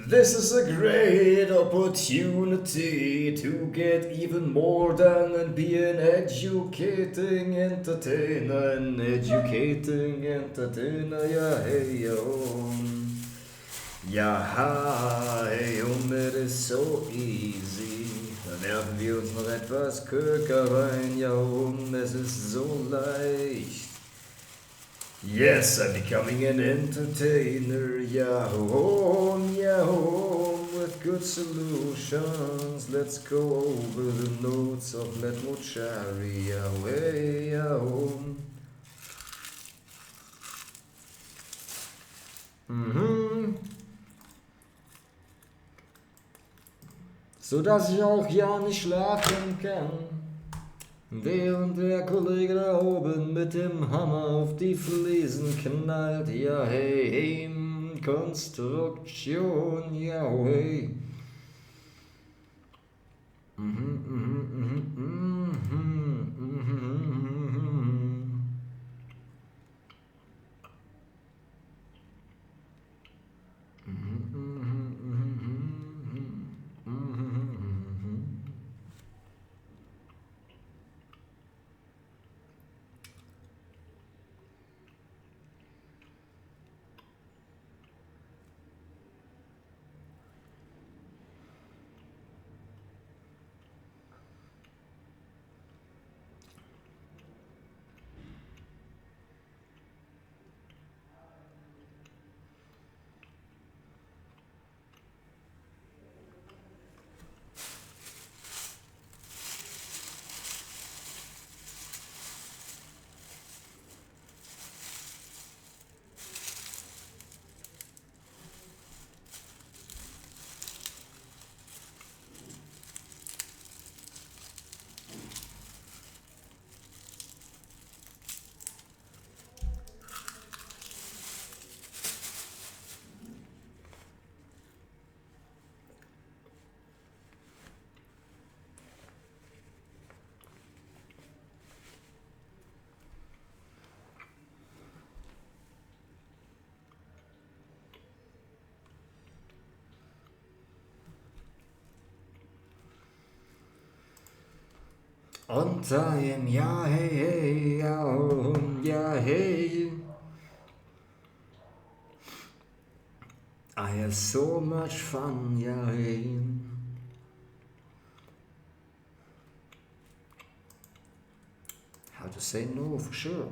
This is a great opportunity to get even more done and be an educating entertainer. An educating entertainer, ja, hey, yo. Ja, hey, it is so easy. Da werfen wir uns noch etwas Köker rein, ja, es ist so leicht. Yes, I'm becoming an entertainer, Yahoo, with good solutions. Let's go over the notes of Letmochari, Yahoo. So dass ich auch ja nicht schlafen kann. Während der Kollege da oben mit dem Hammer auf die Fliesen knallt, ja hey, Konstruktion, ja hey. On time, yeah hey, yeah hey. I have so much fun, yeah hey. How to say no for sure.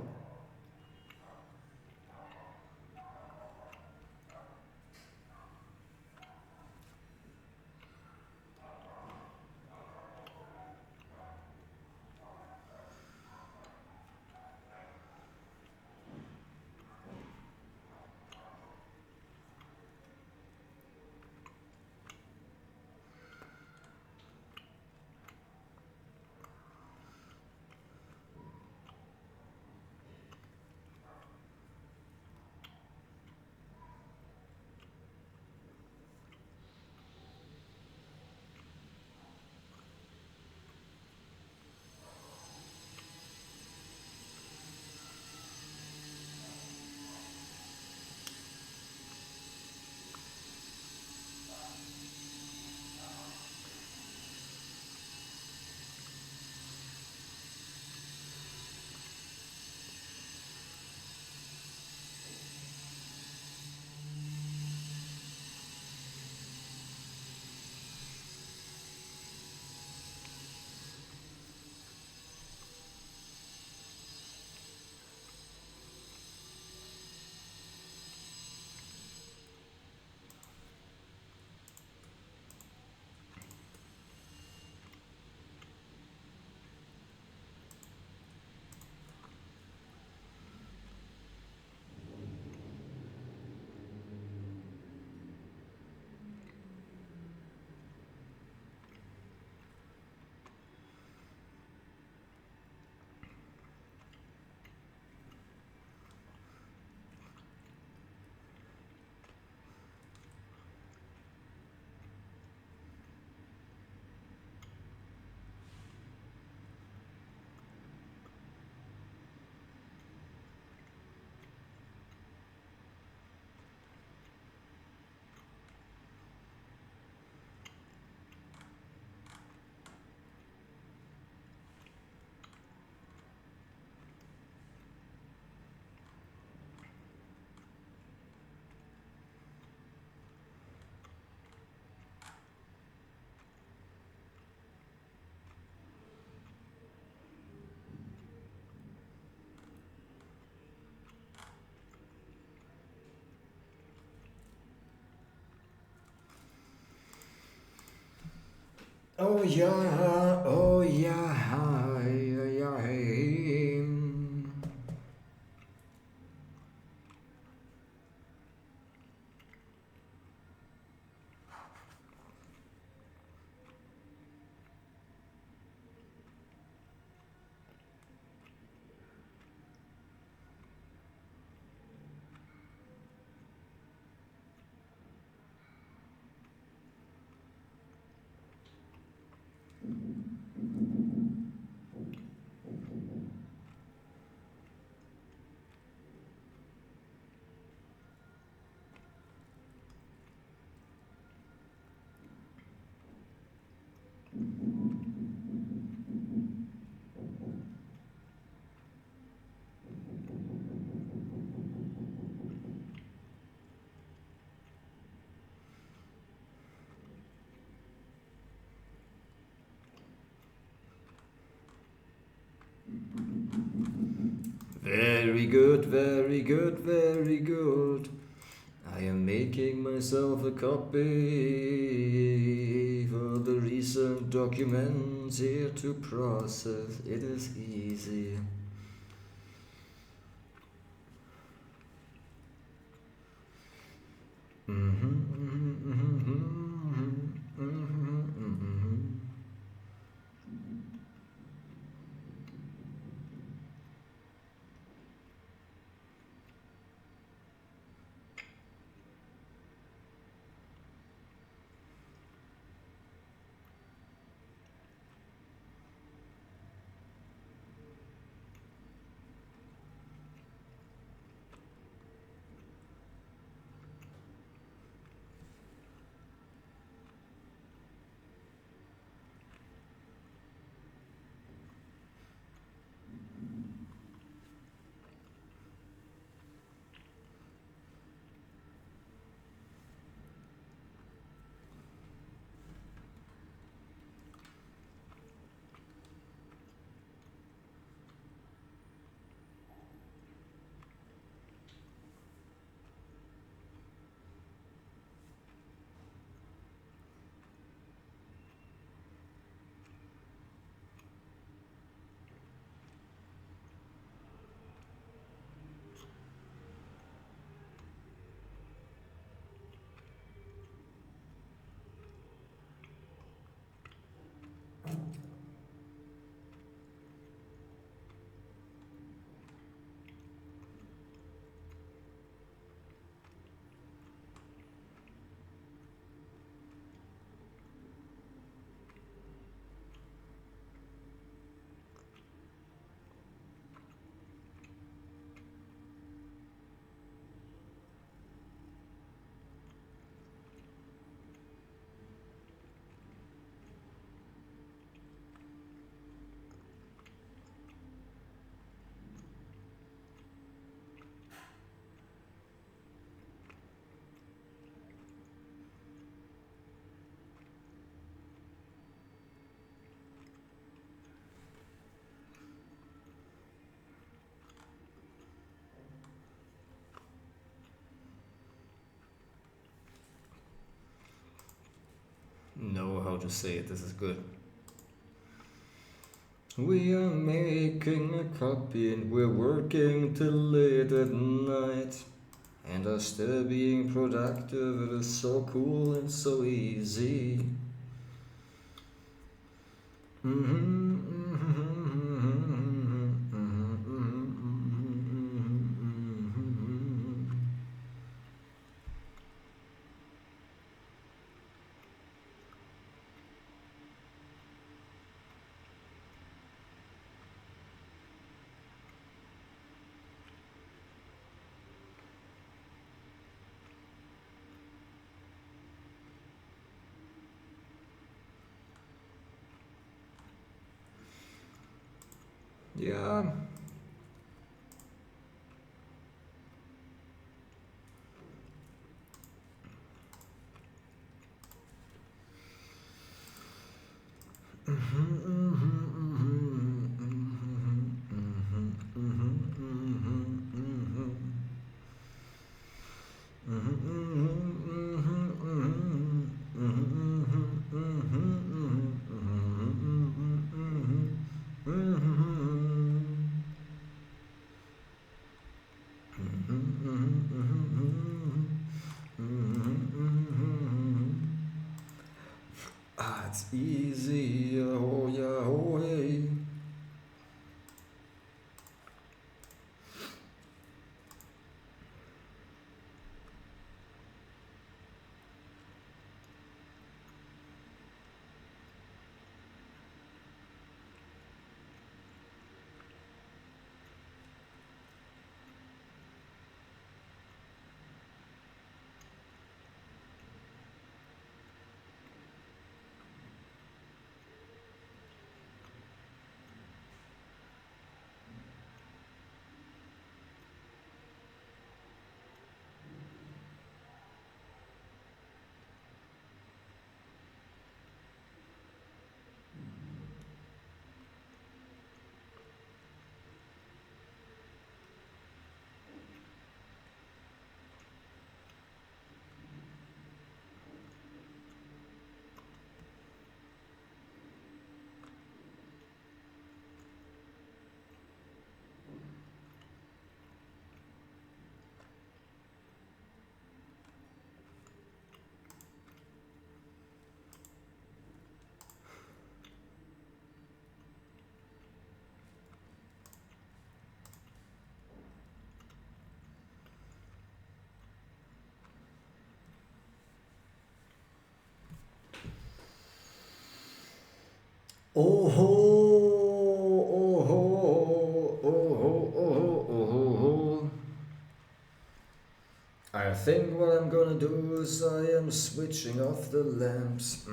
Oh yeah, oh yeah, yeah. Very good, very good, very good. I am making myself a copy for the recent documents here to process. It is easy. Know how to say it, this is good. We are making a copy and we're working till late at night and are still being productive. It is so cool and so easy. Yeah. It's easy, oh yeah, oh hey. Oh ho, oh ho, oh ho, oh ho, oh ho, ho. I think what I'm gonna do is I am switching off the lamps.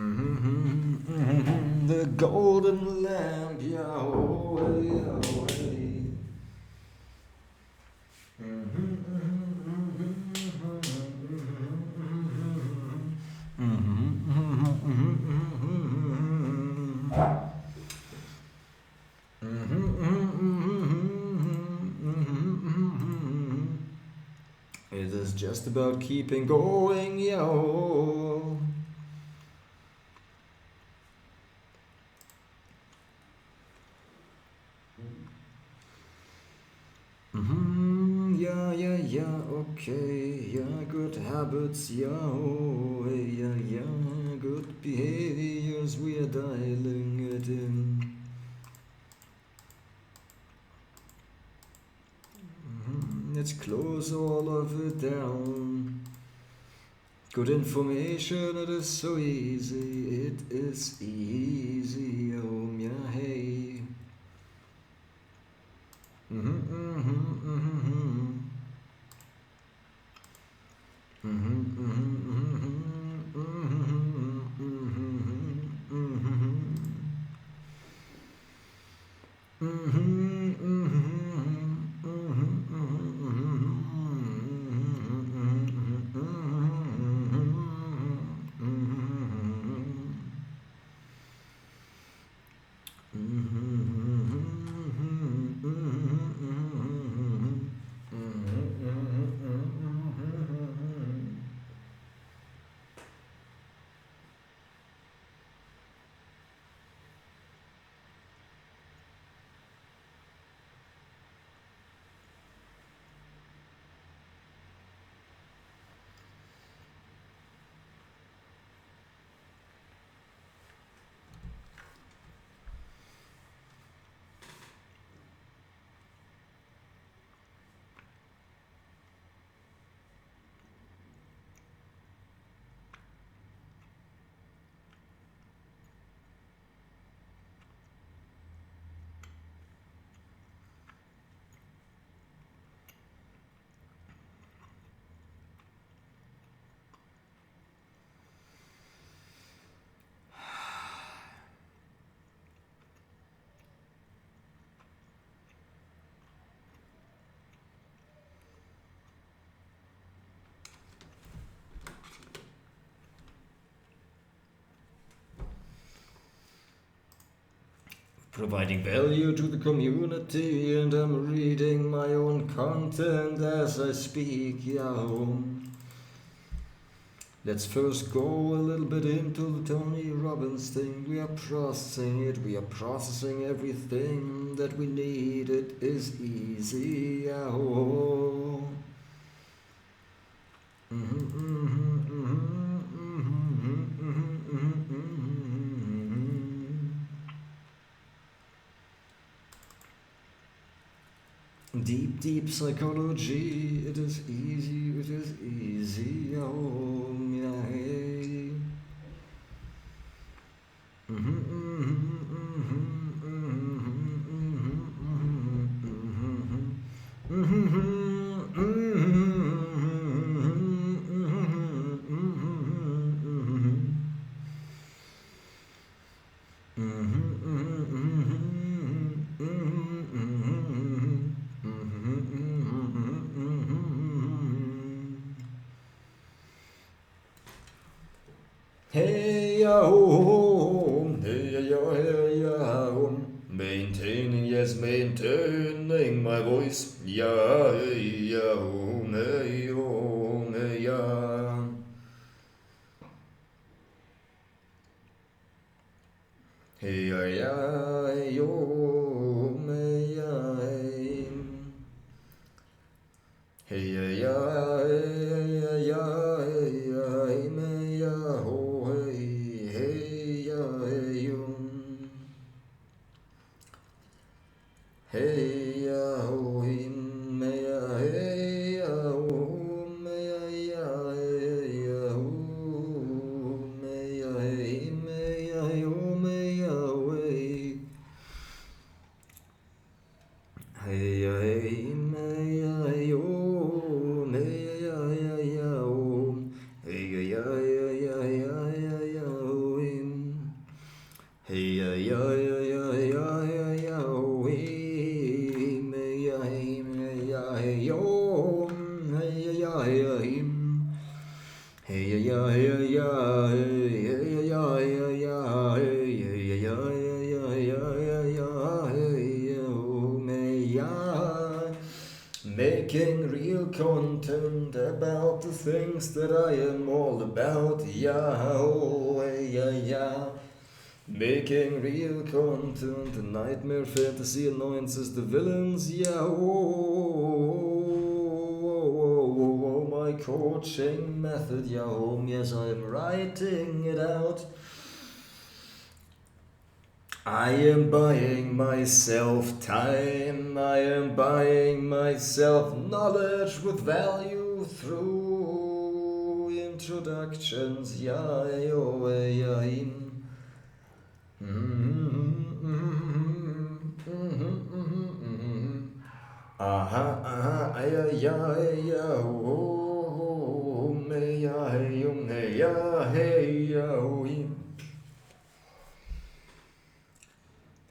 The golden lamp, yeah, oh, hey, oh, hey. It is just about keeping going, yo. Yeah, yeah, yeah, okay, yeah, good habits, yeah, oh, yeah, yeah, good behaviors, we are dialing it in. Let's close all of it down. Good information, it is so easy, it is easy, oh, yeah, hey. Providing value to the community, and I'm reading my own content as I speak, yo. Let's first go a little bit into the Tony Robbins thing. We are processing it, we are processing everything that we need. It is easy, yo. Deep, deep psychology. It is easy, it is easy. Oh, yeah, hey. Hey ya home, hey ya hey ya home. Maintaining, yes, maintaining my voice. Ya hey ya home, hey home, hey ya. Hey ya ya hey home, hey ya hey. Hey ya ya hey ya ya hey ya hey me ya ho hey hey ya hey yum. Hey ya ho him me ya hey ya ho me ya ya hey ya ho me ya hey me ya yo me ya hey. Hey ya hey me ya yo me ya ya ya ho. Hey ya ya ya ya ya ya ya ho him. Hey ya ya ya ya ya ya ya ho him. Hey ya hey me ya hey yo. Hey ya ya ya him. Hey ya ya ya ya hey ya ya ya ya hey ya ya ya ya ya ya ya hey ya ho me ya. Making real content about the things that I am all about. Yeah, oh, yeah, yeah. Making real content, the nightmare fantasy annoyances, the villains. Yeah, oh, my coaching method. Yeah, oh, yes, I am writing it out. I am buying myself time, I am buying myself knowledge with value through introductions, yeah, yo, yeah, aha, yeah, yeah, yeah, oh, me, yeah, hey, yeah, hey, yeah,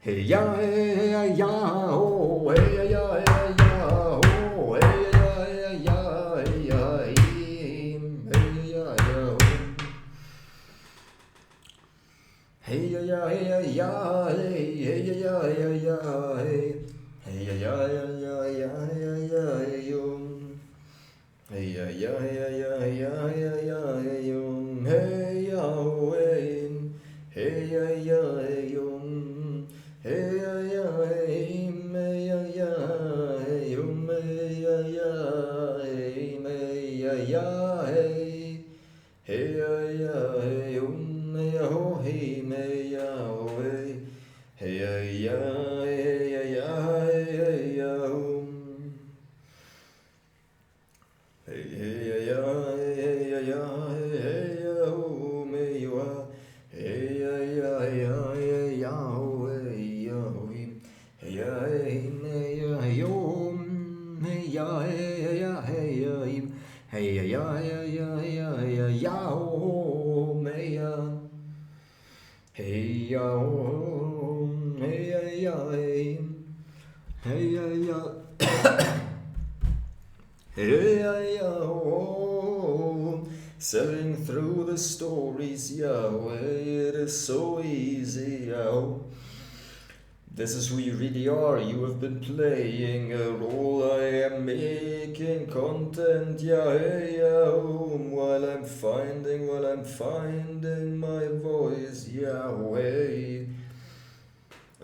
hey ya hey ya oh hey ya hey ya oh hey ya hey ya hey ya hey ya hey ya hey ya hey hey ya yum hey ya yum hey ya hey ya yum. Hey ya ya hey me ya ya hey oh me ya ya hey me ya ya hey hey ya ya hey oh me ya ho hey me ya ho hey hey ya ya hey ya ya hey ya hey hey ya ya hey ya ya hey ya ho me ya hey ya ya hey ya ho hey ya ho hey ya hey me ya yo hey ya hey ya hey ya hey ya ya ya ya ya ya ho me ya hey ya ho hey ya ya hey ya ya hey ya ya ho. Selling through the stories, Yahweh, it is so easy, Yahweh. This is who you really are. You have been playing a role. I am making content, while I'm finding my voice, Yahweh.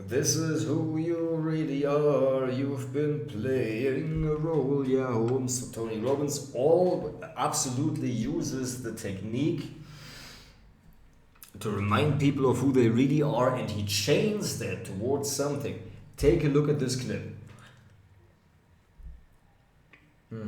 This is who you really are. You've been playing a role, Yahweh. So Tony Robbins absolutely uses the technique to remind people of who they really are, and he chains that towards something. Take a look at this clip. This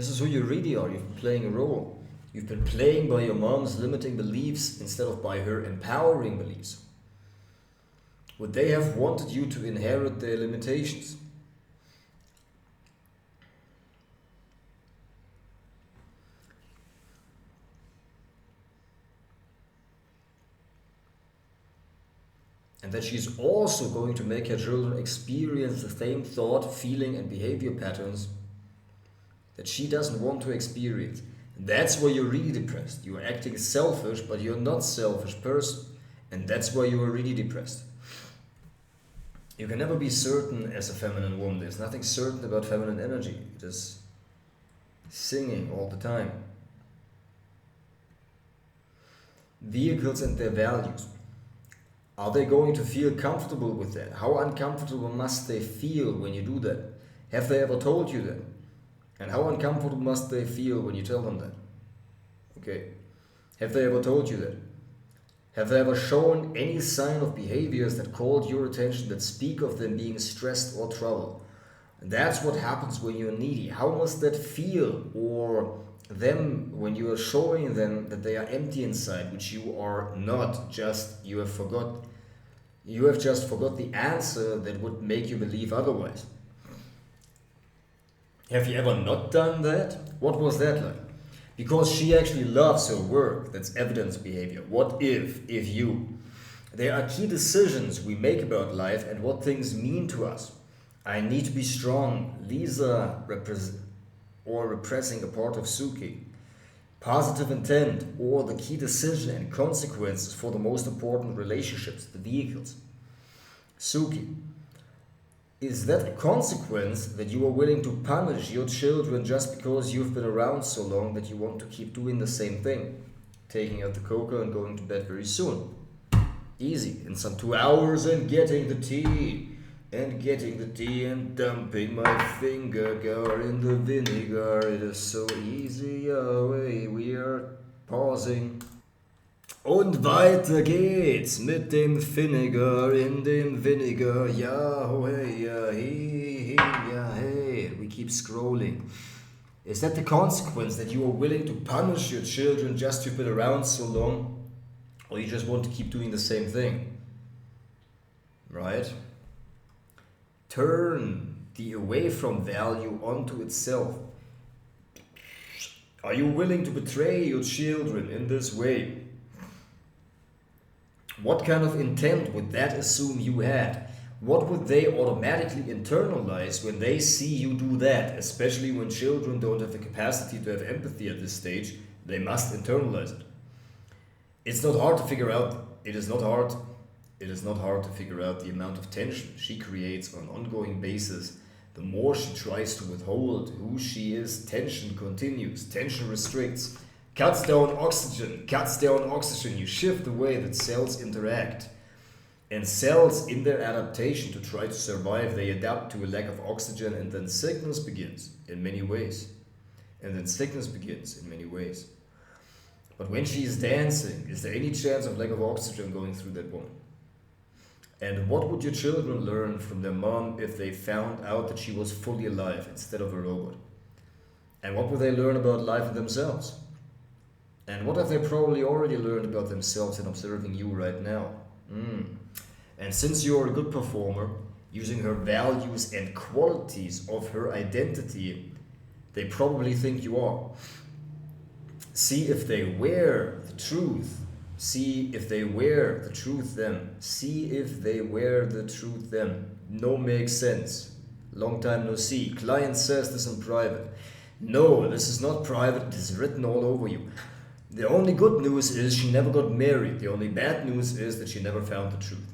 is who you really are. You've been playing a role. You've been playing by your mom's limiting beliefs instead of by her empowering beliefs. Would they have wanted you to inherit their limitations? And that she's also going to make her children experience the same thought, feeling, and behavior patterns that she doesn't want to experience. That's why you're really depressed. You're acting selfish, but you're not a selfish person. And that's why you are really depressed. You can never be certain as a feminine woman. There's nothing certain about feminine energy. It is singing all the time. Vehicles and their values. Are they going to feel comfortable with that? How uncomfortable must they feel when you do that? Have they ever told you that? And how uncomfortable must they feel when you tell them that? Okay. Have they ever told you that? Have they ever shown any sign of behaviors that called your attention, that speak of them being stressed or troubled? And that's what happens when you're needy. How must that feel? Or them when you are showing them that they are empty inside, which you are not, just you have just forgot the answer that would make you believe otherwise. Have you ever not done that? What was that like? Because she actually loves her work. That's evidence behavior. What if you? There are key decisions we make about life and what things mean to us. I need to be strong. Lisa repressing a part of Suki. Positive intent, or the key decision and consequences for the most important relationships, the vehicles. Suki. Is that a consequence that you are willing to punish your children just because you've been around so long that you want to keep doing the same thing? Taking out the cocoa and going to bed very soon. Easy. In some 2 hours and getting the tea. And dumping my finger in the vinegar. It is so easy, away we are pausing. Und weiter geht's mit dem Vinegar in dem Vinegar. Ja, ho, hey, ja, hey, ja, hey. We keep scrolling. Is that the consequence, that you are willing to punish your children just to been around so long? Or you just want to keep doing the same thing? Right? Turn the away from value onto itself. Are you willing to betray your children in this way? What kind of intent would that assume you had? What would they automatically internalize when they see you do that? Especially when children don't have the capacity to have empathy at this stage, they must internalize it. It's not hard to figure out. It is not hard to figure out the amount of tension she creates on an ongoing basis. The more she tries to withhold who she is, tension continues, tension restricts. Cuts down oxygen, you shift the way that cells interact. And cells, in their adaptation to try to survive, they adapt to a lack of oxygen, and then sickness begins in many ways. But when she is dancing, is there any chance of lack of oxygen going through that woman? And what would your children learn from their mom if they found out that she was fully alive instead of a robot? And what would they learn about life and themselves? And what have they probably already learned about themselves in observing you right now? And since you're a good performer, using her values and qualities of her identity, they probably think you are. See if they wear the truth. No makes sense. Long time no see. Client says this in private. No, this is not private. It is written all over you. The only good news is she never got married. The only bad news is that she never found the truth.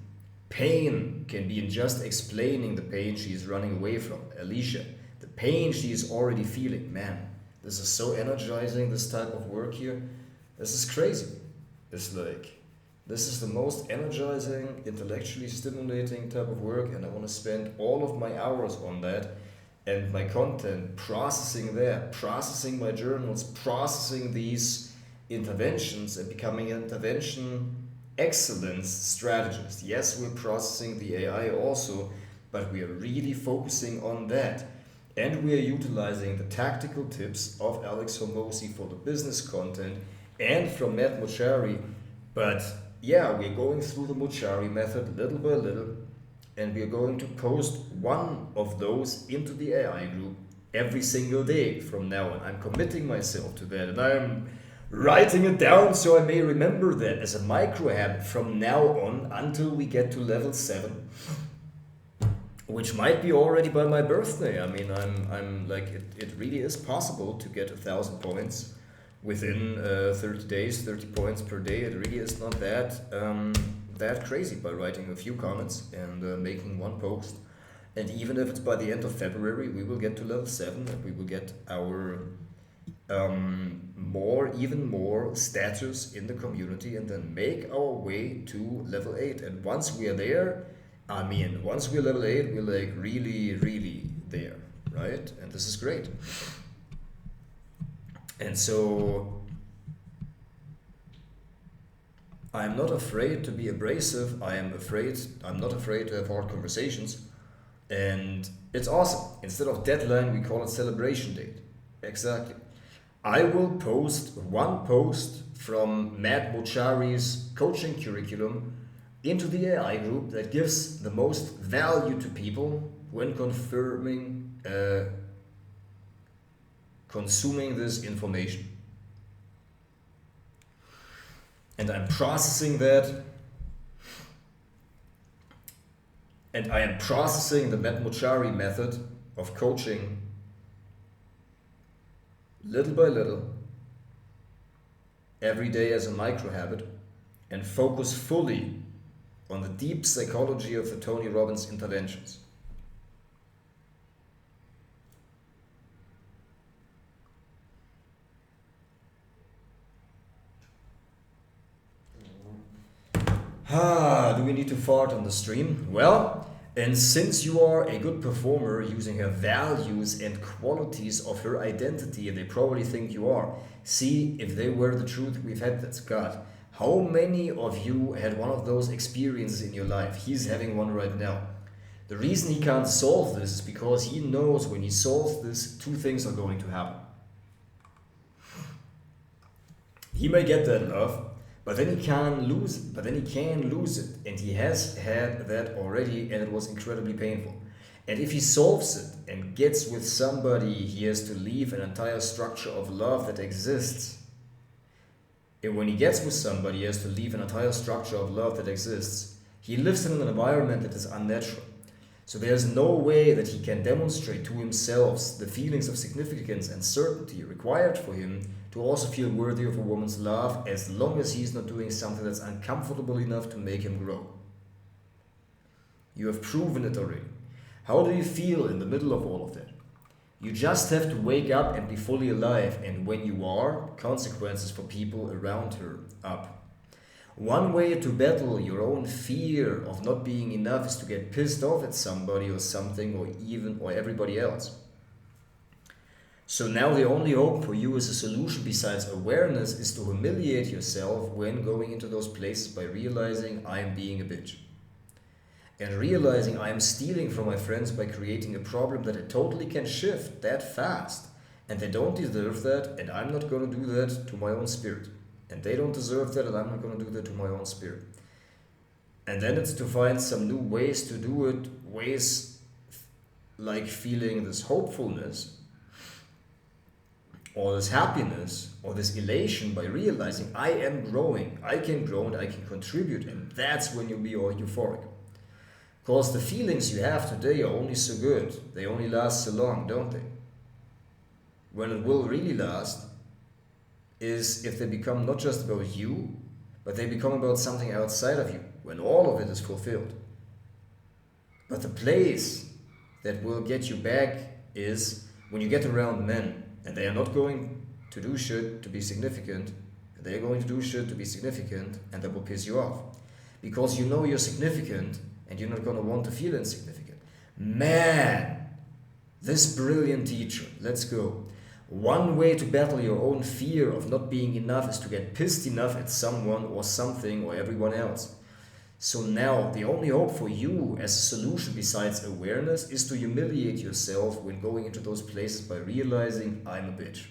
Pain can be in just explaining the pain she is running away from. Alicia, the pain she is already feeling. Man, this is so energizing, this type of work here. This is crazy. This is the most energizing, intellectually stimulating type of work, and I want to spend all of my hours on that. and my content, processing that, processing my journals, processing these interventions, and becoming an intervention excellence strategist. Yes, we're processing the AI also, but we are really focusing on that. And we are utilizing the tactical tips of Alex Hormozi for the business content and from Matt Mochary. But yeah, we're going through the Mochary method little by little, and we're going to post one of those into the AI group every single day from now on. I'm committing myself to that, and I'm writing it down so I may remember that as a micro habit from now on until we get to level 7, which might be already by my birthday. I mean, I'm like, it really is possible to get 1,000 points within 30 days, 30 points per day. It really is not that crazy by writing a few comments and making one post. And even if it's by the end of February, we will get to level 7 and we will get our even more status in the community, and then make our way to level 8. And once we are there, once we're level 8, we're like really there, right? And this is great. And so I'm not afraid to be abrasive. I'm not afraid to have hard conversations. And it's awesome. Instead of deadline, we call it celebration date. Exactly. I will post one post from Matt Mochary's coaching curriculum into the AI group that gives the most value to people when consuming this information. And I'm processing that, and I am processing the Matt Mochary method of coaching little by little, every day as a micro habit, and focus fully on the deep psychology of the Tony Robbins interventions. Do we need to fart on the stream? Well, and since you are a good performer using her values and qualities of her identity, and they probably think you are, see if they were the truth we've had, that's God. How many of you had one of those experiences in your life? He's having one right now. The reason he can't solve this is because he knows when he solves this, 2 things are going to happen. He may get that love, but then he can lose it. And he has had that already, and it was incredibly painful. And if he solves it and gets with somebody, he has to leave an entire structure of love that exists. And when he gets with somebody, he has to leave an entire structure of love that exists. He lives in an environment that is unnatural. So there's no way that he can demonstrate to himself the feelings of significance and certainty required for him to also feel worthy of a woman's love, as long as he's not doing something that's uncomfortable enough to make him grow. You have proven it already. How do you feel in the middle of all of that? You just have to wake up and be fully alive, and when you are, consequences for people around her up. One way to battle your own fear of not being enough is to get pissed off at somebody or something, or everybody else. So now the only hope for you as a solution besides awareness is to humiliate yourself when going into those places by realizing I am being a bitch. And realizing I am stealing from my friends by creating a problem that I totally can shift that fast. And they don't deserve that, and I'm not going to do that to my own spirit. And they don't deserve that, and I'm not going to do that to my own spirit. And then it's to find some new ways to do it, ways like feeling this hopefulness, or this happiness, or this elation by realizing I am growing, I can grow and I can contribute, and that's when you'll be all euphoric. Because the feelings you have today are only so good, they only last so long, don't they? When it will really last is if they become not just about you, but they become about something outside of you, when all of it is fulfilled. But the place that will get you back is when you get around men, and they are not going to do shit to be significant, they are going to do shit to be significant, and that will piss you off. Because you know you're significant, and you're not going to want to feel insignificant. Man, This brilliant teacher, let's go. One way to battle your own fear of not being enough is to get pissed enough at someone or something or everyone else. So now, the only hope for you as a solution besides awareness is to humiliate yourself when going into those places by realizing I'm a bitch.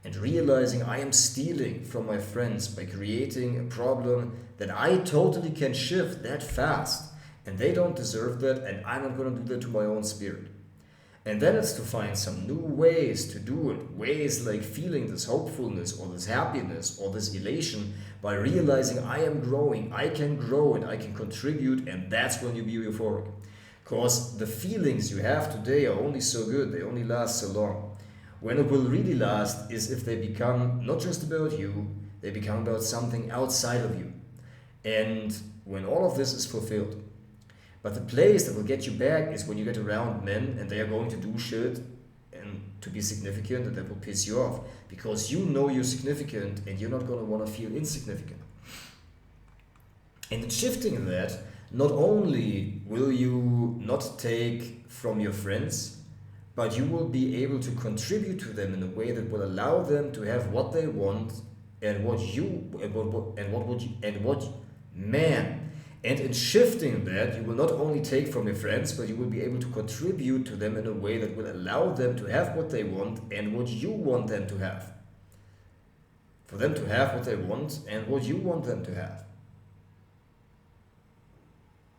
And realizing I am stealing from my friends by creating a problem that I totally can shift that fast. And they don't deserve that, and I'm not going to do that to my own spirit. And then it's to find some new ways to do it. Ways like feeling this hopefulness or this happiness or this elation by realizing I am growing, I can grow and I can contribute, and that's when you be euphoric. Because the feelings you have today are only so good, they only last so long. When it will really last is if they become not just about you, they become about something outside of you. And when all of this is fulfilled. But the place that will get you back is when you get around men and they are going to do shit and to be significant, and that will piss you off. Because you know you're significant and you're not going to want to feel insignificant. And in shifting that, not only will you not take from your friends, but you will be able to contribute to them in a way that will allow them to have what they want and what you man. And in shifting that, you will not only take from your friends, but you will be able to contribute to them in a way that will allow them to have what they want and what you want them to have. For them to have what they want and what you want them to have.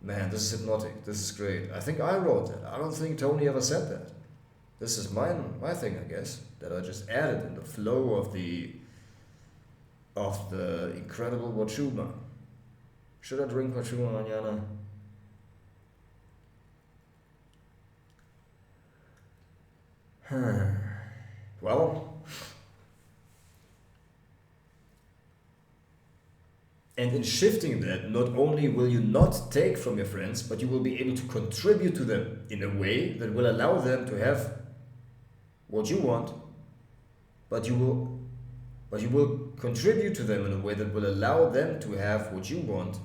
Man, this is hypnotic. This is great. I think I wrote that. I don't think Tony ever said that. This is my thing, I guess, that I just added in the flow of the incredible Wachuma. Should I drink Wachuma mañana? Well, and in shifting that, not only will you not take from your friends, but you will be able to contribute to them in a way that will allow them to have what you want, but you will contribute to them in a way that will allow them to have what you want,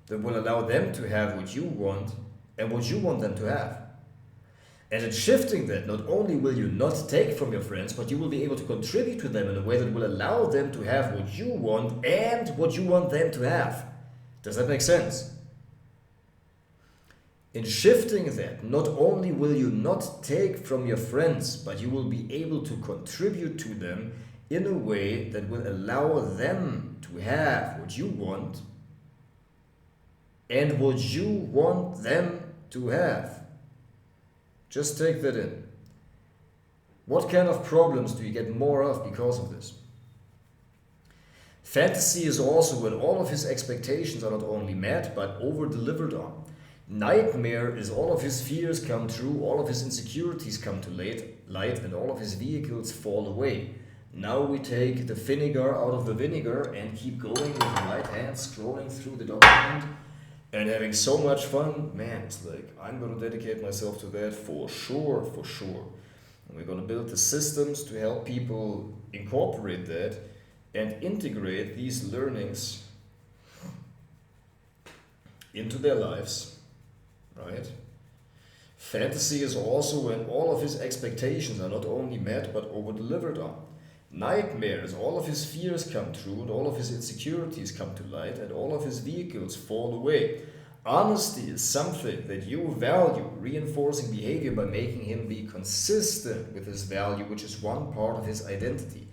that will allow them to have what you want and what you want them to have. And in shifting that, not only will you not take from your friends, but you will be able to contribute to them in a way that will allow them to have what you want and what you want them to have. Does that make sense? In shifting that, not only will you not take from your friends, but you will be able to contribute to them in a way that will allow them to have what you want and what you want them to have. Just take that in. What kind of problems do you get more of because of this? Fantasy is also when all of his expectations are not only met, but over-delivered on. Nightmare is all of his fears come true, all of his insecurities come to light, and all of his vehicles fall away. Now we take the vinegar out of the vinegar and keep going with the right hand, scrolling through the document and having so much fun. Man, it's like, I'm going to dedicate myself to that for sure, for sure. And we're going to build the systems to help people incorporate that and integrate these learnings into their lives. Right? Fantasy is also when all of his expectations are not only met but over-delivered on. Nightmare is all of his fears come true and all of his insecurities come to light and all of his vehicles fall away. Honesty is something that you value, reinforcing behavior by making him be consistent with his value, which is one part of his identity.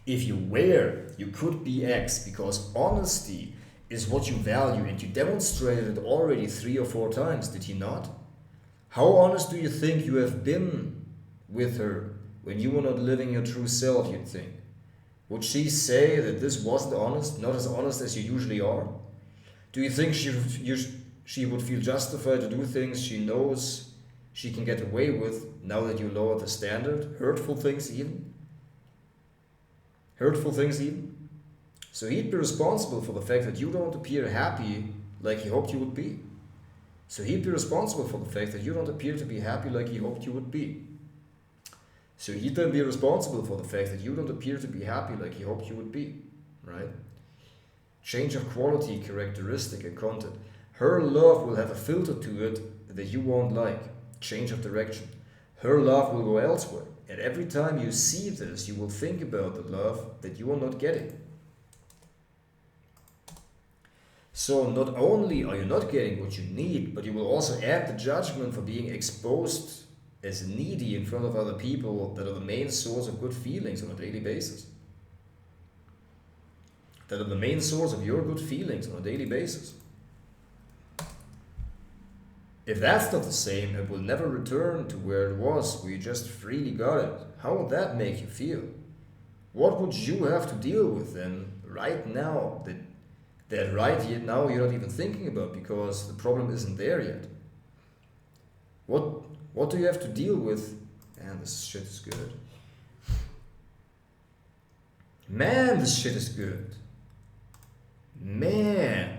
If you were, you could be X, because honesty is what you value, and you demonstrated it already 3 or 4 times, did you not? How honest do you think you have been with her when you were not living your true self, you'd think? Would she say that this wasn't honest, not as honest as you usually are? Do you think she would feel justified to do things she knows she can get away with now that you lowered the standard? Hurtful things even? Hurtful things even? So he'd be responsible for the fact that you don't appear happy like he hoped you would be. So he'd be responsible for the fact that you don't appear to be happy like he hoped you would be. So he'd then be responsible for the fact that you don't appear to be happy like he hoped you would be. Right? Change of quality, characteristic, and content. Her love will have a filter to it that you won't like. change of direction. Her love will go elsewhere. And every time you see this, you will think about the love that you are not getting. So not only are you not getting what you need, but you will also add the judgment for being exposed as needy in front of other people that are the main source of good feelings on a daily basis. That are the main source of your good feelings on a daily basis. If that's not the same, it will never return to where it was, where you just freely got it. How would that make you feel? What would you have to deal with then, right now, that right now you're not even thinking about because the problem isn't there yet? What do you have to deal with? Man, this shit is good. Man, this shit is good. Man.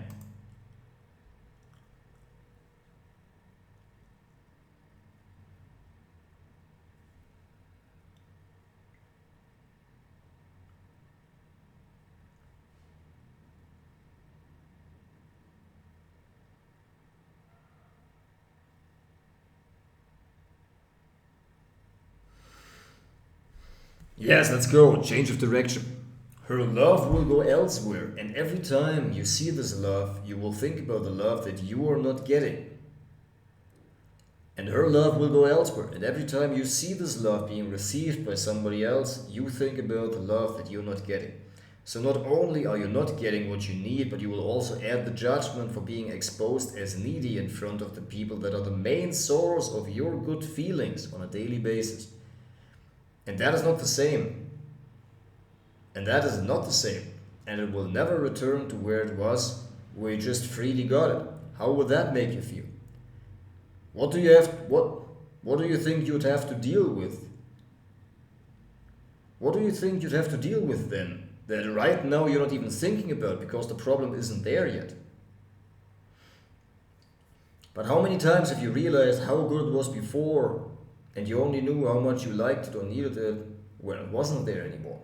Yes, let's go. Change of direction. Her love will go elsewhere, and every time you see this love, you will think about the love that you are not getting. And her love will go elsewhere, and every time you see this love being received by somebody else, you think about the love that you're not getting. So not only are you not getting what you need, but you will also add the judgment for being exposed as needy in front of the people that are the main source of your good feelings on a daily basis. And that is not the same. And that is not the same. And it will never return to where it was, where you just freely got it. How would that make you feel? What do you think you'd have to deal with? What do you think you'd have to deal with then? That right now you're not even thinking about because the problem isn't there yet. But how many times have you realized how good it was before and you only knew how much you liked it or needed it when it wasn't there anymore,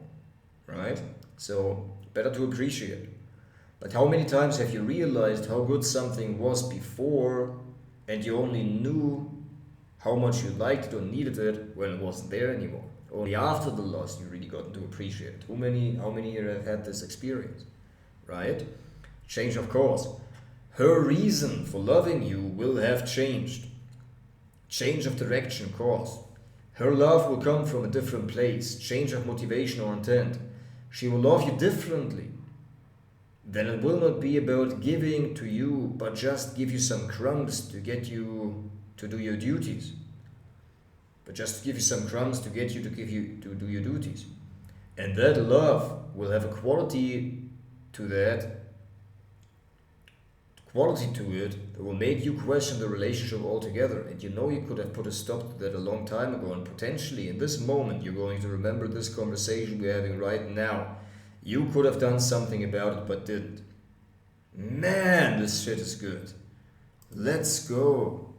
right? So better to appreciate. But how many times have you realized how good something was before and you only knew how much you liked it or needed it when it wasn't there anymore? Only after the loss you really got to appreciate it. How many here have had this experience, right? Change of course. Her reason for loving you will have changed. Change of direction course. Her love will come from a different place. Change of motivation or intent. She will love you differently. Then it will not be about giving to you, but just give you some crumbs to get you to do your duties. But just to give you some crumbs to get you to do your duties. And that love will have a quality to it that will make you question the relationship altogether. And you know you could have put a stop to that a long time ago, and potentially in this moment you're going to remember this conversation we're having right now. You could have done something about it but didn't. Man, this shit is good. Let's go.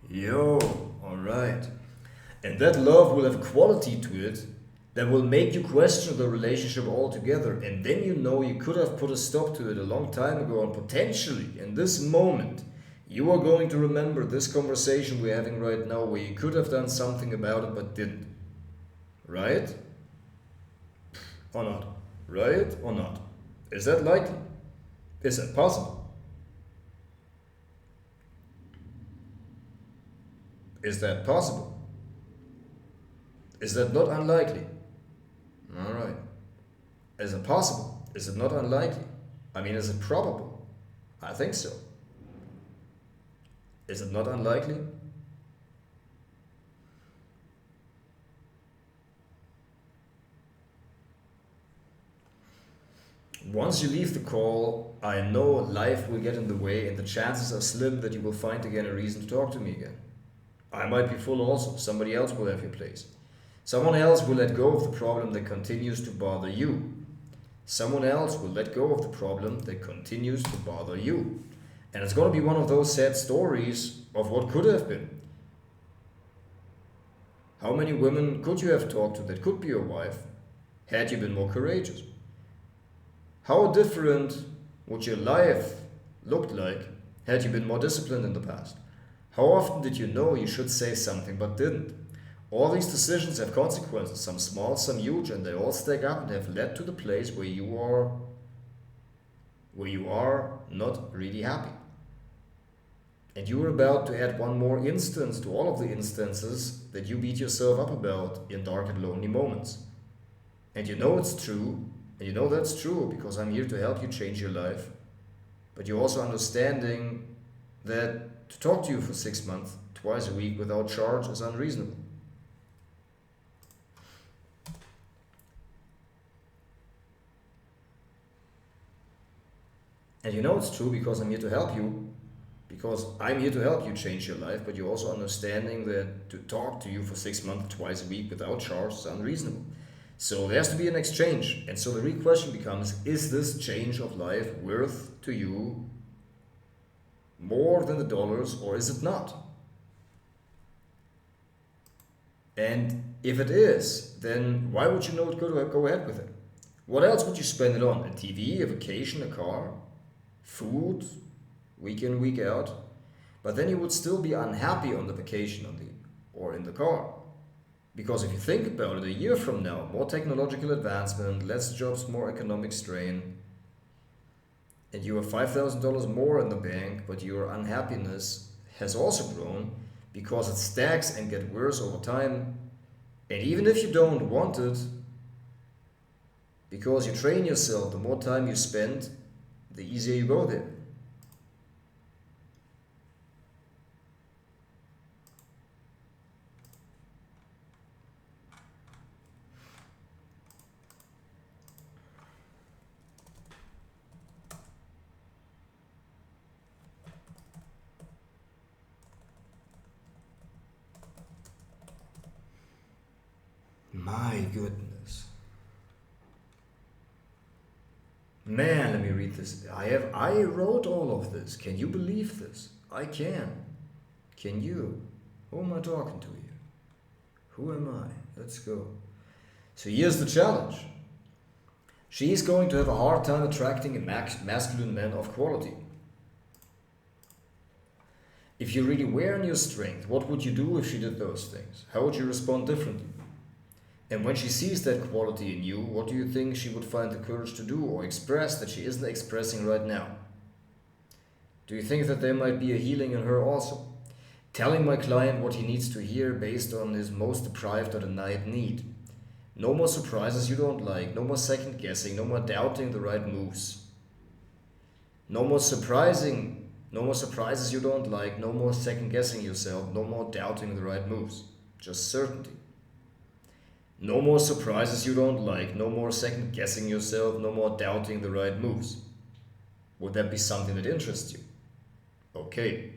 Yo, alright. And that love will have a quality to it that will make you question the relationship altogether. And then you know you could have put a stop to it a long time ago, and potentially in this moment you are going to remember this conversation we're having right now where you could have done something about it but didn't. Right? Or not? Right or not? Is that likely? Is that possible? Is that possible? Is that not unlikely? Alright. Is it possible? Is it not unlikely? I mean, is it probable? I think so. Is it not unlikely? Once you leave the call, I know life will get in the way and the chances are slim that you will find again a reason to talk to me again. I might be full also. Somebody else will have your place. Someone else will let go of the problem that continues to bother you. Someone else will let go of the problem that continues to bother you. And it's going to be one of those sad stories of what could have been. How many women could you have talked to that could be your wife had you been more courageous? How different would your life looked like had you been more disciplined in the past? How often did you know you should say something but didn't? All these decisions have consequences, some small, some huge, and they all stack up and have led to the place where you are not really happy. And you are about to add one more instance to all of the instances that you beat yourself up about in dark and lonely moments. And you know it's true, and you know that's true because I'm here to help you change your life. But you're also understanding that to talk to you for 6 months, twice a week without charge is unreasonable. And you know it's true because I'm here to help you. Because I'm here to help you change your life, but you're also understanding that to talk to you for 6 months, twice a week without charge is unreasonable. So there has to be an exchange. And so the real question becomes, is this change of life worth to you more than the dollars, or is it not? And if it is, then why would you not go ahead with it? What else would you spend it on? A TV, a vacation, a car, food, week in, week out? But then you would still be unhappy on the vacation or in the car. Because if you think about it, a year from now, more technological advancement, less jobs, more economic strain, and you have $5,000 more in the bank, but your unhappiness has also grown because it stacks and gets worse over time. And even if you don't want it, because you train yourself, the more time you spend, the easier you go there. My goodness. Man, let me read this. I wrote all of this. Can you believe this? I can. Can you? Who am I talking to here? Who am I? Let's go. So here's the challenge. She's going to have a hard time attracting a masculine man of quality. If you really were in your strength, what would you do if she did those things? How would you respond differently? And when she sees that quality in you, what do you think she would find the courage to do or express that she isn't expressing right now? Do you think that there might be a healing in her also? Telling my client what he needs to hear based on his most deprived or denied need. No more surprises you don't like, no more second guessing, no more doubting the right moves. No more surprises you don't like, no more second guessing yourself, no more doubting the right moves. Just certainty. No more surprises you don't like, no more second guessing yourself, no more doubting the right moves. Would that be something that interests you? Okay.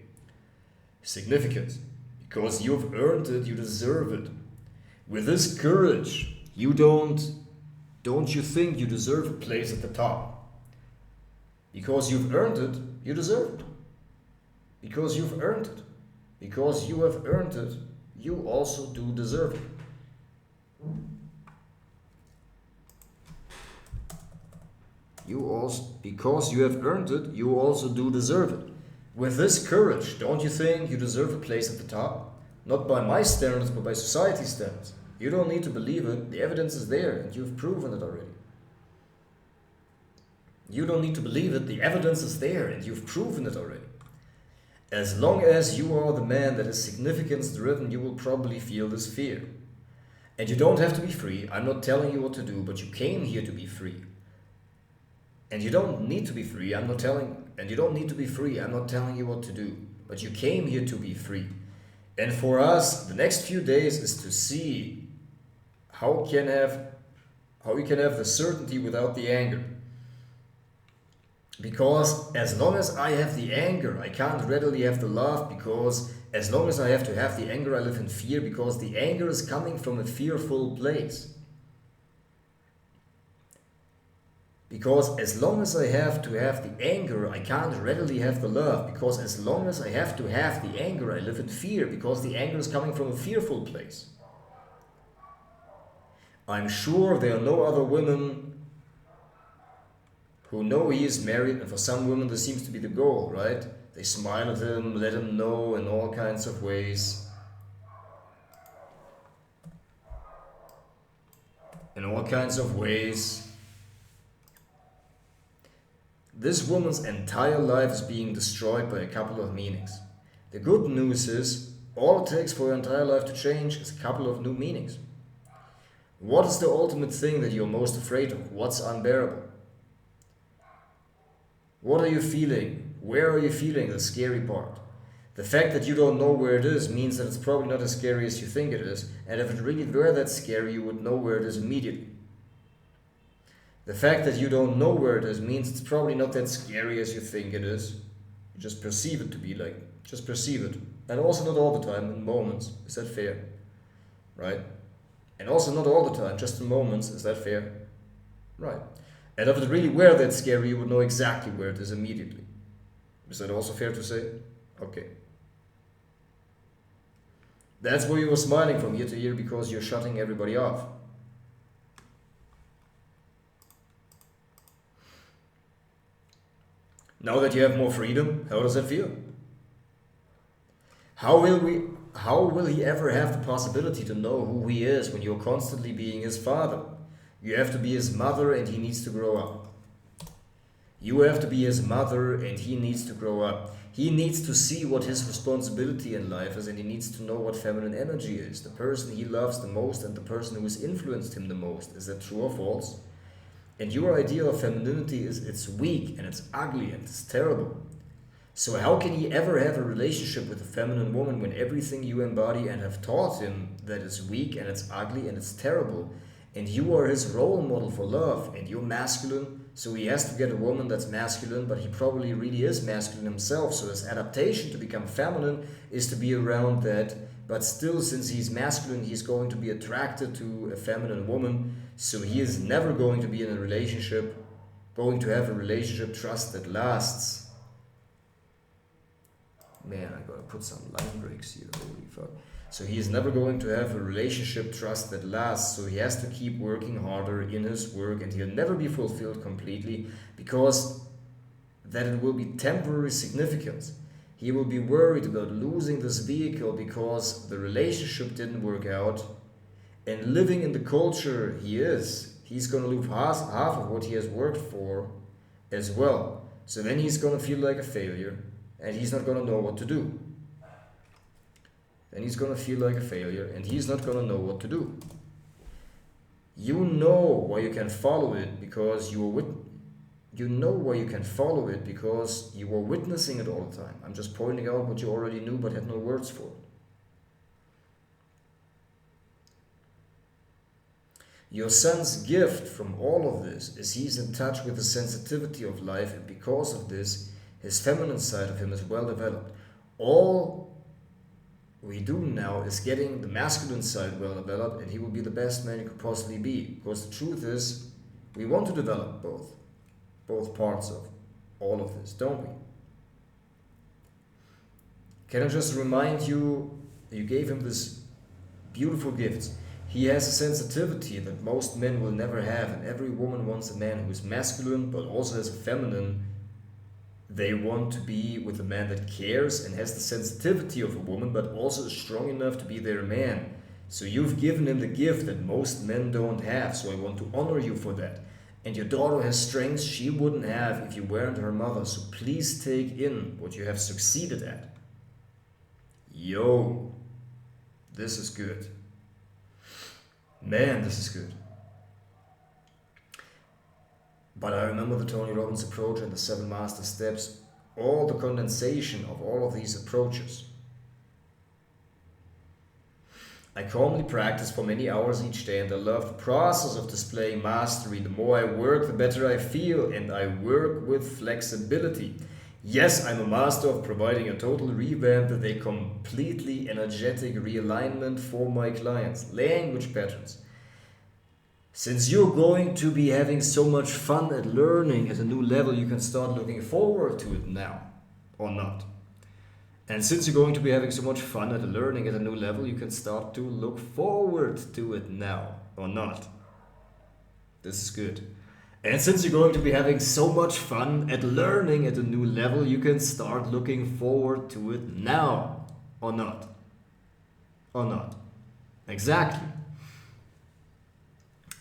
Significant. Because you've earned it, you deserve it. With this courage, don't you think you deserve a place at the top? Because you've earned it, you deserve it. Because you've earned it. Because you have earned it, you also do deserve it. Because you have earned it, you also do deserve it. With this courage, don't you think you deserve a place at the top? Not by my standards, but by society's standards. You don't need to believe it, the evidence is there, and you've proven it already. You don't need to believe it, the evidence is there, and you've proven it already. As long as you are the man that is significance-driven, you will probably feel this fear. And you don't have to be free. I'm not telling you what to do, but you came here to be free. And you don't need to be free. I'm not telling you what to do, but you came here to be free. And for us, the next few days is to see how we can have the certainty without the anger. Because as long as I have the anger, I can't readily have the love, because as long as I have to have the anger, I live in fear, because the anger is coming from a fearful place. Because as long as I have to have the anger, I can't readily have the love. Because as long as I have to have the anger, I live in fear, because the anger is coming from a fearful place. I'm sure there are no other women who know he is married, and for some women this seems to be the goal, right? They smile at him, let him know in all kinds of ways. In all kinds of ways. This woman's entire life is being destroyed by a couple of meanings. The good news is, all it takes for your entire life to change is a couple of new meanings. What is the ultimate thing that you're most afraid of? What's unbearable? What are you feeling? Where are you feeling the scary part? The fact that you don't know where it is means that it's probably not as scary as you think it is, and if it really were that scary, you would know where it is immediately. The fact that you don't know where it is means it's probably not that scary as you think it is. You just perceive it to be like, just perceive it. And also not all the time, in moments. Is that fair? Right? And also not all the time, just in moments. Is that fair? Right. And if it really were that scary, you would know exactly where it is immediately. Is that also fair to say? Okay. That's why you were smiling from year to year, because you're shutting everybody off. Now that you have more freedom, how does that feel? How will he ever have the possibility to know who he is when you're constantly being his father? You have to be his mother and he needs to grow up. You have to be his mother and he needs to grow up. He needs to see what his responsibility in life is, and he needs to know what feminine energy is. The person he loves the most and the person who has influenced him the most. Is that true or false? And your idea of femininity is it's weak and it's ugly and it's terrible. So how can he ever have a relationship with a feminine woman when everything you embody and have taught him that is weak and it's ugly and it's terrible, and you are his role model for love and you're masculine, so he has to get a woman that's masculine, but he probably really is masculine himself, so his adaptation to become feminine is to be around that, but still, since he's masculine, he's going to be attracted to a feminine woman, so he is never going to be in a relationship, going to have a relationship trust that lasts. Man, I gotta put some line breaks here, holy fuck. So he is never going to have a relationship trust that lasts, so he has to keep working harder in his work, and he'll never be fulfilled completely, because that it will be temporary significance. He will be worried about losing this vehicle because the relationship didn't work out, and living in the culture he's gonna lose half of what he has worked for as well. So then he's gonna feel like a failure, and he's not gonna know what to do. Then he's gonna feel like a failure, and he's not gonna know what to do. You know why you can follow it because you were witnessing it all the time. I'm just pointing out what you already knew but had no words for. Your son's gift from all of this is he's in touch with the sensitivity of life, and because of this, his feminine side of him is well developed. All we do now is getting the masculine side well developed, and he will be the best man he could possibly be. Because the truth is, we want to develop both parts of all of this, don't we? Can I just remind you, you gave him this beautiful gift. He has a sensitivity that most men will never have, and every woman wants a man who is masculine but also has a feminine. They want to be with a man that cares and has the sensitivity of a woman, but also is strong enough to be their man. So you've given him the gift that most men don't have, so I want to honor you for that. And your daughter has strengths she wouldn't have if you weren't her mother, so please take in what you have succeeded at. Yo, this is good. Man, this is good. But I remember the Tony Robbins approach and the 7 master steps, all the condensation of all of these approaches. I calmly practice for many hours each day, and I love the process of displaying mastery. The more I work, the better I feel, and I work with flexibility. Yes, I'm a master of providing a total revamp with a completely energetic realignment for my clients. Language patterns. Since you're going to be having so much fun at learning at a new level, you can start looking forward to it now, or not. And since you're going to be having so much fun at learning at a new level, you can start to look forward to it now, or not. This is good. And since you're going to be having so much fun at learning at a new level, you can start looking forward to it now. Or not. Or not. Exactly.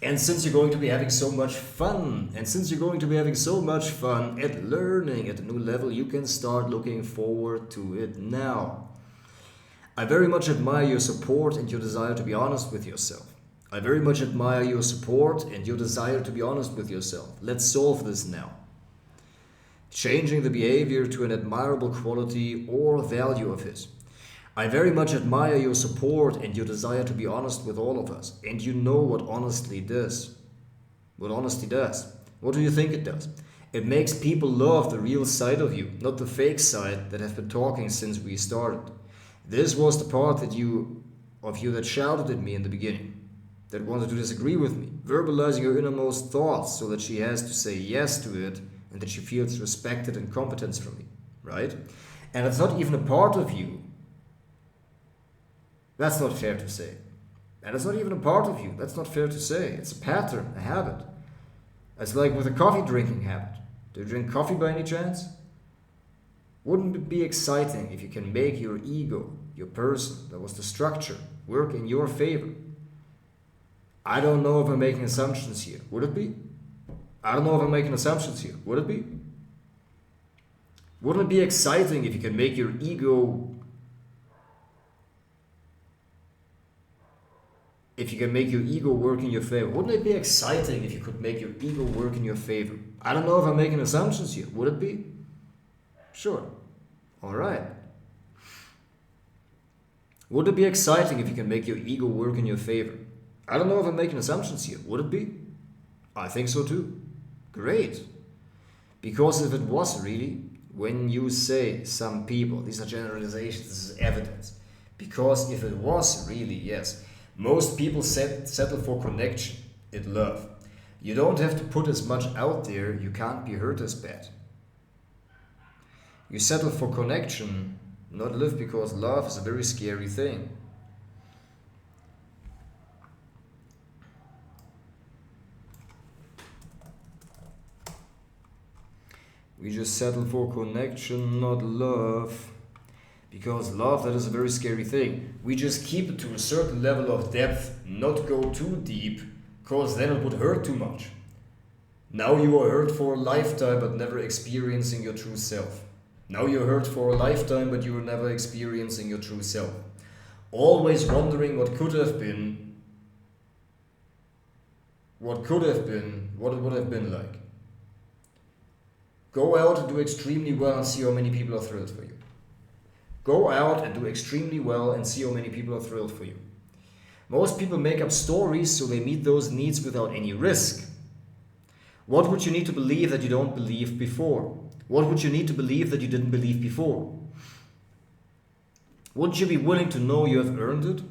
And since you're going to be having so much fun, at learning at a new level, you can start looking forward to it now. I very much admire your support and your desire to be honest with yourself. Let's solve this now. Changing the behavior to an admirable quality or value of his. I very much admire your support and your desire to be honest with all of us. And you know what honesty does. What honesty does. What do you think it does? It makes people love the real side of you, not the fake side that have been talking since we started. This was the part of you that shouted at me in the beginning, that wanted to disagree with me, verbalizing her innermost thoughts so that she has to say yes to it and that she feels respected and competence from me, right? And it's not even a part of you. That's not fair to say. And it's not even a part of you. That's not fair to say. It's a pattern, a habit. It's like with a coffee drinking habit. Do you drink coffee by any chance? Wouldn't it be exciting if you can make your ego, your person, that was the structure, work in your favor? I don't know if I'm making assumptions here. Would it be? Would it be? Wouldn't it be exciting if you can make your ego work in your favor? Wouldn't it be exciting if you could make your ego work in your favor? I don't know if I'm making assumptions here. Would it be? Sure. All right. Would it be exciting if you can make your ego work in your favor? I don't know if I'm making assumptions here. Would it be? I think so too. Great. Because if it was really, when you say some people, these are generalizations, this is evidence. Because if it was really, yes, most people settle for connection, love. You don't have to put as much out there, you can't be hurt as bad. You settle for connection, not love, because love is a very scary thing. We just settle for connection, not love. Because love, that is a very scary thing. We just keep it to a certain level of depth, not go too deep, because then it would hurt too much. Now you are hurt for a lifetime, but never experiencing your true self. Now you're hurt for a lifetime, but you are never experiencing your true self. Always wondering what could have been, what it would have been like. Go out and do extremely well and see how many people are thrilled for you. Go out and do extremely well and see how many people are thrilled for you. Most people make up stories so they meet those needs without any risk. What would you need to believe that you don't believe before? What would you need to believe that you didn't believe before? Wouldn't you be willing to know you have earned it?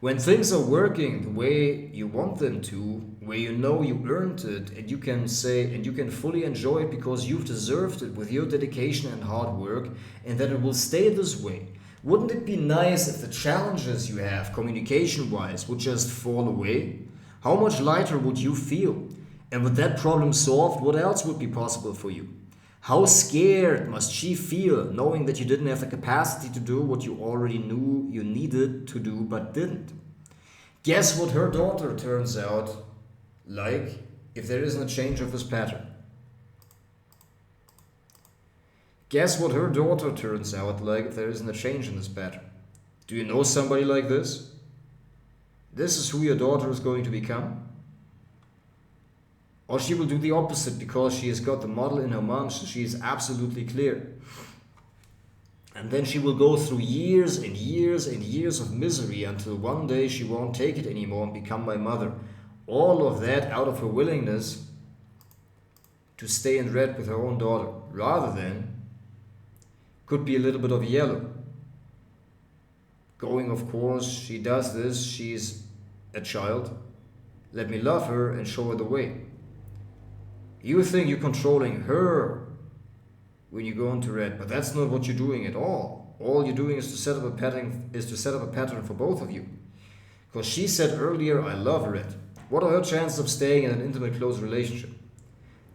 When things are working the way you want them to, where you know you earned it, and you can say and you can fully enjoy it because you've deserved it with your dedication and hard work, and that it will stay this way. Wouldn't it be nice if the challenges you have communication-wise would just fall away? How much lighter would you feel? And with that problem solved, what else would be possible for you? How scared must she feel knowing that you didn't have the capacity to do what you already knew you needed to do but didn't? Guess what her daughter turns out like if there isn't a change of this pattern? Guess what her daughter turns out like if there isn't a change in this pattern? Do you know somebody like this? This is who your daughter is going to become? Or she will do the opposite because she has got the model in her mom, so she is absolutely clear. And then she will go through years and years and years of misery until one day she won't take it anymore and become my mother. All of that out of her willingness to stay in red with her own daughter, rather than could be a little bit of yellow. Going, of course, she does this, she's a child. Let me love her and show her the way. You think you're controlling her when you go into red, but that's not what you're doing at all. All you're doing is to set up a pattern for both of you. Because she said earlier, I love red. What are her chances of staying in an intimate, close relationship?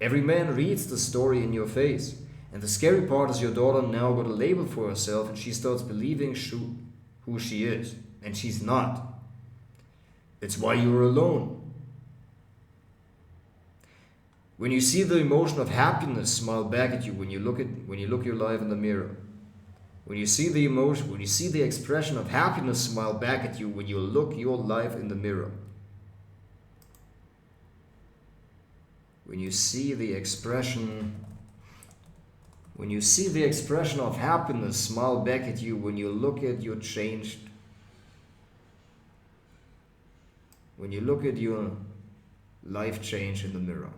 Every man reads the story in your face. And the scary part is your daughter now got a label for herself and she starts believing who she is. And she's not. It's why you're alone. When you see the emotion of happiness smile back at you when you look your life in the mirror. When you see the emotion, when you see the expression of happiness smile back at you when you look your life in the mirror. When you see the expression of happiness smile back at you when you look at your changed, when you look at your life change in the mirror.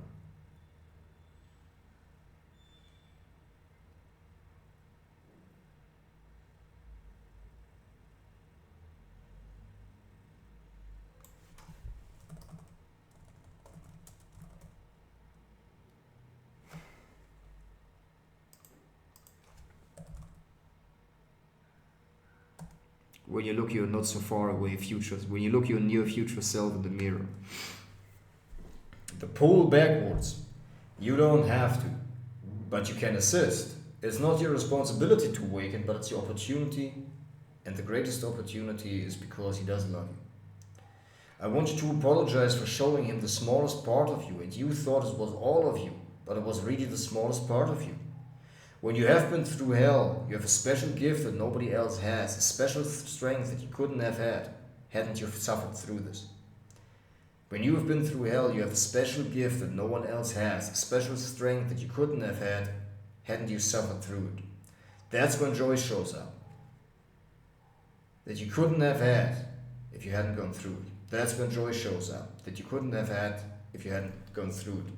When you look your not so far away futures, when you look your near future self in the mirror. The pull backwards. You don't have to, but you can assist. It's not your responsibility to awaken, but it's your opportunity, and the greatest opportunity is because he does love you. I want you to apologize for showing him the smallest part of you, and you thought it was all of you, but it was really the smallest part of you. When you have been through hell, you have a special gift that nobody else has, a special strength that you couldn't have had, hadn't you suffered through this. When you have been through hell, you have a special gift that no one else has, a special strength that you couldn't have had, hadn't you suffered through it. That's when joy shows up. That you couldn't have had if you hadn't gone through it. That's when joy shows up, that you couldn't have had if you hadn't gone through it.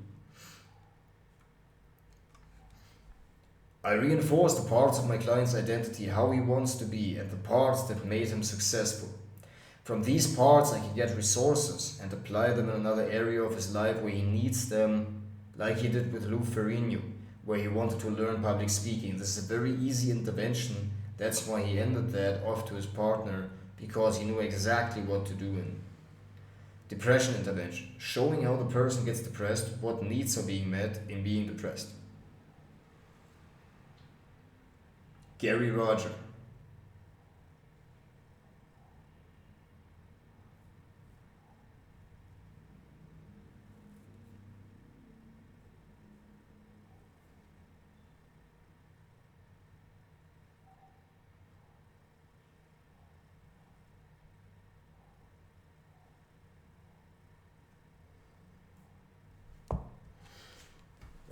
I reinforce the parts of my client's identity, how he wants to be, and the parts that made him successful. From these parts I can get resources and apply them in another area of his life where he needs them, like he did with Lou Ferrigno, where he wanted to learn public speaking. This is a very easy intervention. That's why he ended that off to his partner, because he knew exactly what to do in. Depression intervention, showing how the person gets depressed, what needs are being met in being depressed. Gary Roger.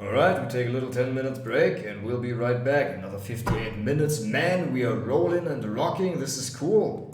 Alright, we take a little 10 minutes break and we'll be right back. Another 58 minutes. Man, we are rolling and rocking. This is cool.